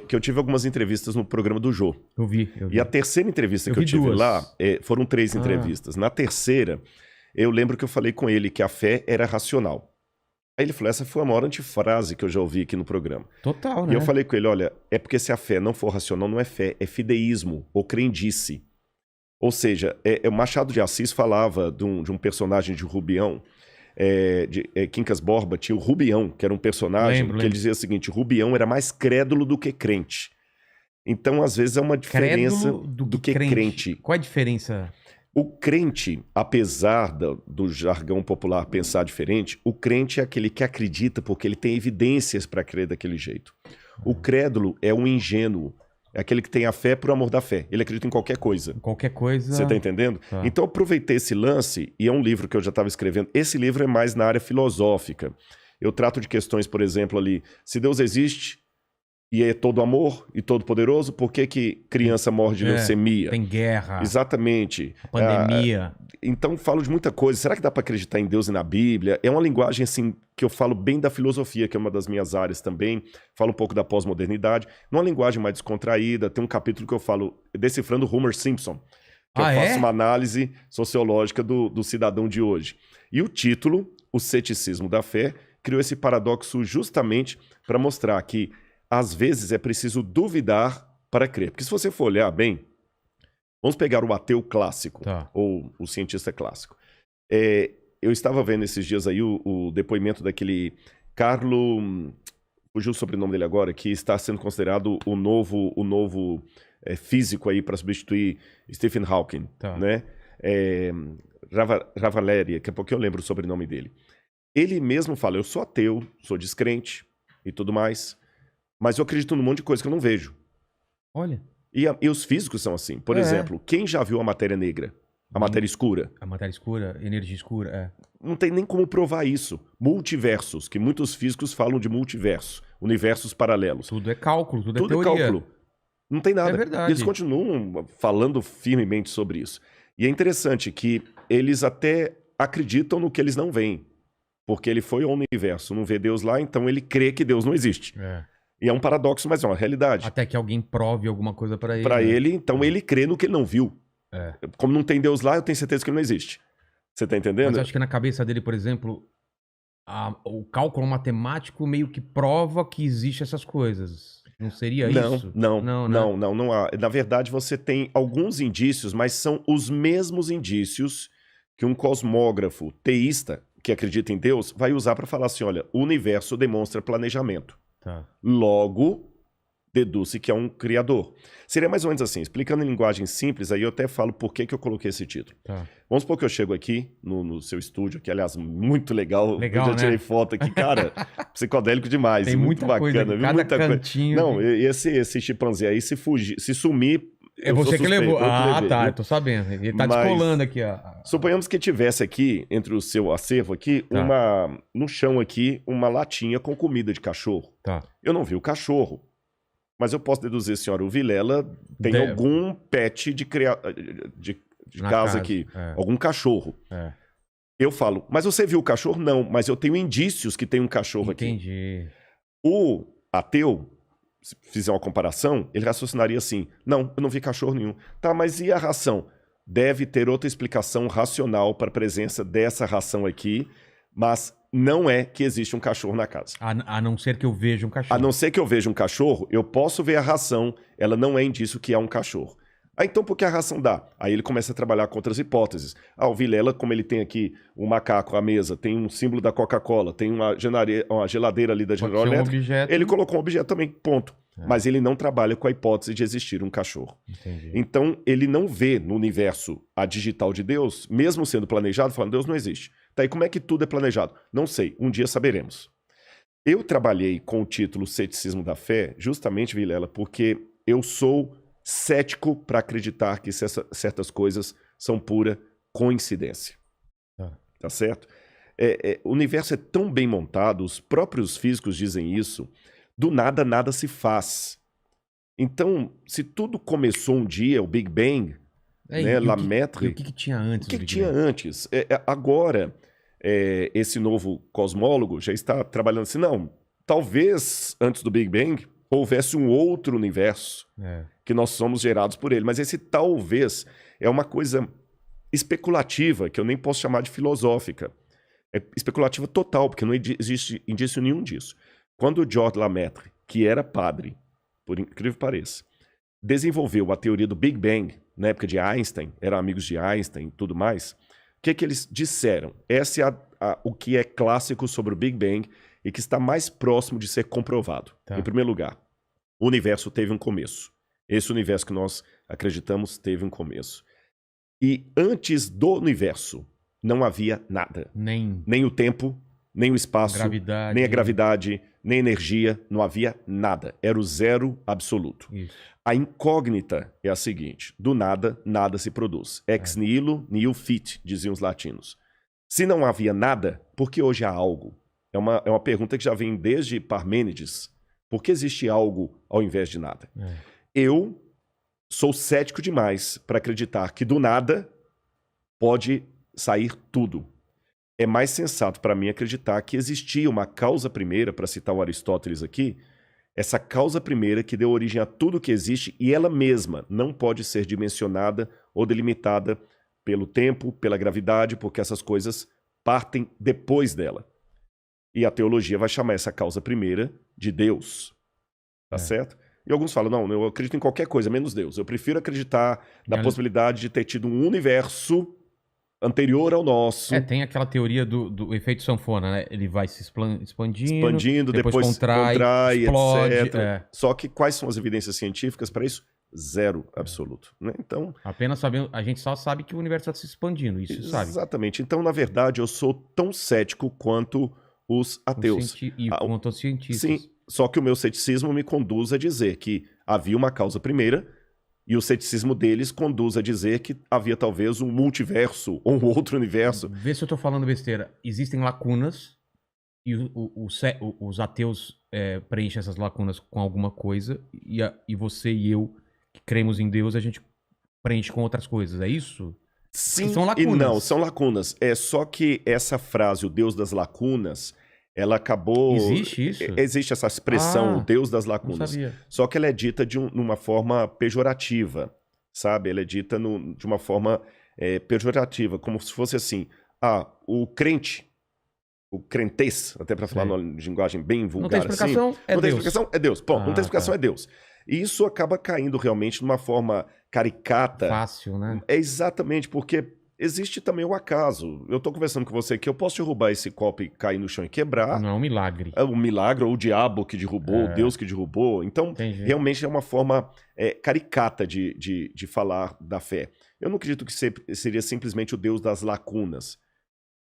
que eu tive algumas entrevistas no programa do Jô. Eu vi. E a terceira entrevista que eu tive duas. lá, foram 3 entrevistas. Na terceira, eu lembro que eu falei com ele que a fé era racional. Aí ele falou, essa foi a maior antifrase que eu já ouvi aqui no programa. Total, né? E eu falei com ele, olha, é porque se a fé não for racional, não é fé, é fideísmo, ou crendice. Ou seja, o Machado de Assis falava de um personagem de Rubião, Quincas Borba tinha o Rubião, que era um personagem que ele dizia o seguinte, Rubião era mais crédulo do que crente. Então, às vezes, é uma diferença do que crente. Qual é a diferença? O crente, apesar do jargão popular pensar diferente, o crente é aquele que acredita porque ele tem evidências para crer daquele jeito. O crédulo é um ingênuo, é aquele que tem a fé por amor da fé. Ele acredita em qualquer coisa. Qualquer coisa... Você tá entendendo? Tá. Então eu aproveitei esse lance, e é um livro que eu já estava escrevendo. Esse livro é mais na área filosófica. Eu trato de questões, por exemplo, ali, se Deus existe... e é todo amor e todo poderoso, por que criança morre de leucemia? Tem guerra. Exatamente. Pandemia. Então falo de muita coisa. Será que dá para acreditar em Deus e na Bíblia? É uma linguagem assim que eu falo bem da filosofia, que é uma das minhas áreas também. Falo um pouco da pós-modernidade. Numa linguagem mais descontraída. Tem um capítulo que eu falo decifrando Homer Simpson. Que eu faço uma análise sociológica do cidadão de hoje. E o título, O Ceticismo da Fé, criou esse paradoxo justamente para mostrar que às vezes é preciso duvidar para crer. Porque se você for olhar bem, vamos pegar o ateu clássico, ou o cientista clássico. Eu estava vendo esses dias aí o depoimento daquele Carlo, fugiu o sobrenome dele agora, que está sendo considerado o novo físico aí para substituir Stephen Hawking, né? Ravaleri, daqui a pouco eu lembro o sobrenome dele. Ele mesmo fala, eu sou ateu, sou descrente e tudo mais, mas eu acredito num monte de coisa que eu não vejo. Olha. E os físicos são assim. Por exemplo, quem já viu a matéria negra? A matéria escura? A matéria escura, energia escura, Não tem nem como provar isso. Multiversos, que muitos físicos falam de multiverso. Universos paralelos. Tudo é cálculo, tudo é teoria. Tudo é cálculo. Não tem nada. É verdade. E eles continuam falando firmemente sobre isso. E é interessante que eles até acreditam no que eles não veem. Porque ele foi ao universo, não vê Deus lá, então ele crê que Deus não existe. E é um paradoxo, mas é uma realidade. Até que alguém prove alguma coisa para ele. Para ele, então ele crê no que ele não viu. Como não tem Deus lá, eu tenho certeza que ele não existe. Você tá entendendo? Mas eu acho que na cabeça dele, por exemplo, o cálculo matemático meio que prova que existem essas coisas. Não seria isso? Não há. Na verdade, você tem alguns indícios, mas são os mesmos indícios que um cosmógrafo teísta, que acredita em Deus, vai usar para falar assim, olha, o universo demonstra planejamento. Logo, deduz-se que é um criador. Seria mais ou menos assim, explicando em linguagem simples, aí eu até falo por que eu coloquei esse título. Vamos supor que eu chego aqui no seu estúdio, que aliás, muito legal. Eu já tirei foto aqui, cara, psicodélico demais. Tem muito muita bacana, coisa, viu? Muita cantinho. Não, esse chimpanzé aí, se fugir, se sumir. É você que levou. Eu tô sabendo. Ele tá descolando aqui, ó. Suponhamos que tivesse aqui, entre o seu acervo aqui, no chão aqui, uma latinha com comida de cachorro. Eu não vi o cachorro. Mas eu posso deduzir, senhora, o Vilela tem algum pet de casa aqui. Algum cachorro. Eu falo, mas você viu o cachorro? Não, mas eu tenho indícios que tem um cachorro aqui. Entendi. O ateu, se fizer uma comparação, ele raciocinaria assim, não, eu não vi cachorro nenhum. Tá, mas e a ração? Deve ter outra explicação racional para a presença dessa ração aqui, mas não é que existe um cachorro na casa. A não ser que eu veja um cachorro. A não ser que eu veja um cachorro, eu posso ver a ração, ela não é indício que há um cachorro. Então por que a ração dá? Aí ele começa a trabalhar com outras hipóteses. O Vilela, como ele tem aqui um macaco à mesa, tem um símbolo da Coca-Cola, tem uma geladeira ali da General Electric, ele colocou um objeto também, ponto. Mas ele não trabalha com a hipótese de existir um cachorro. Entendi. Então ele não vê no universo a digital de Deus, mesmo sendo planejado, falando, Deus não existe. Tá, e como é que tudo é planejado? Não sei, um dia saberemos. Eu trabalhei com o título Ceticismo da Fé, justamente, Vilela, porque eu sou cético para acreditar que certas coisas são pura coincidência. Tá certo? O universo é tão bem montado, os próprios físicos dizem isso, do nada, nada se faz. Então, se tudo começou um dia, o Big Bang, né, Lemaitre... O que tinha antes? O que tinha antes? Agora, esse novo cosmólogo já está trabalhando assim, não, talvez antes do Big Bang houvesse um outro universo que nós somos gerados por ele. Mas esse talvez é uma coisa especulativa, que eu nem posso chamar de filosófica. É especulativa total, porque não existe indício nenhum disso. Quando o George Lemaitre, que era padre, por incrível que pareça, desenvolveu a teoria do Big Bang, na época de Einstein, eram amigos de Einstein e tudo mais, o que eles disseram? Esse é o que é clássico sobre o Big Bang e que está mais próximo de ser comprovado. Em primeiro lugar, o universo teve um começo. Esse universo que nós acreditamos teve um começo. E antes do universo, não havia nada. Nem o tempo, nem o espaço, nem a gravidade, nem a energia, não havia nada. Era o zero absoluto. Isso. A incógnita é a seguinte: do nada, nada se produz. Ex nihilo, nihil fit, diziam os latinos. Se não havia nada, por que hoje há algo? É uma pergunta que já vem desde Parmênides. Por que existe algo ao invés de nada? Eu sou cético demais para acreditar que do nada pode sair tudo. É mais sensato para mim acreditar que existia uma causa primeira, para citar o Aristóteles aqui, essa causa primeira que deu origem a tudo que existe e ela mesma não pode ser dimensionada ou delimitada pelo tempo, pela gravidade, porque essas coisas partem depois dela. E a teologia vai chamar essa causa primeira de Deus. Tá certo? E alguns falam, não, eu acredito em qualquer coisa, menos Deus. Eu prefiro acreditar na possibilidade de ter tido um universo anterior ao nosso. Tem aquela teoria do efeito sanfona, né? Ele vai se expandindo, depois contrai, explode, etc. Só que quais são as evidências científicas para isso? Zero absoluto. Né? Então, apenas sabendo, a gente só sabe que o universo está se expandindo, isso sabe. Exatamente. Então, na verdade, eu sou tão cético quanto os ateus. Quanto os cientistas. Sim, só que o meu ceticismo me conduz a dizer que havia uma causa primeira e o ceticismo deles conduz a dizer que havia talvez um multiverso ou um outro universo. Vê se eu tô falando besteira. Existem lacunas e os ateus preenchem essas lacunas com alguma coisa e você e eu, que cremos em Deus, a gente preenche com outras coisas. É isso? Sim são lacunas. E não, são lacunas. É só que essa frase, o Deus das lacunas, ela acabou... Existe isso? Existe essa expressão, o Deus das lacunas. Não sabia. Só que ela é dita de uma forma pejorativa, sabe? Ela é dita de uma forma pejorativa, como se fosse assim, o crente, o crentez, até para falar numa linguagem bem vulgar assim. Não tem explicação, assim, não tem explicação, é Deus. Ponto, não tem explicação, é Deus. E isso acaba caindo realmente numa forma caricata. Fácil, né? É exatamente, porque existe também o acaso. Eu tô conversando com você aqui, eu posso derrubar esse copo e cair no chão e quebrar. Não é um milagre. É um milagre, ou o diabo que derrubou, o Deus que derrubou. Então, realmente é uma forma caricata de falar da fé. Eu não acredito que seria simplesmente o Deus das lacunas.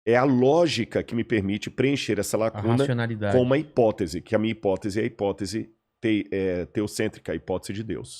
É a lógica que me permite preencher essa lacuna com uma hipótese, que a minha hipótese é a hipótese teocêntrica, a hipótese de Deus.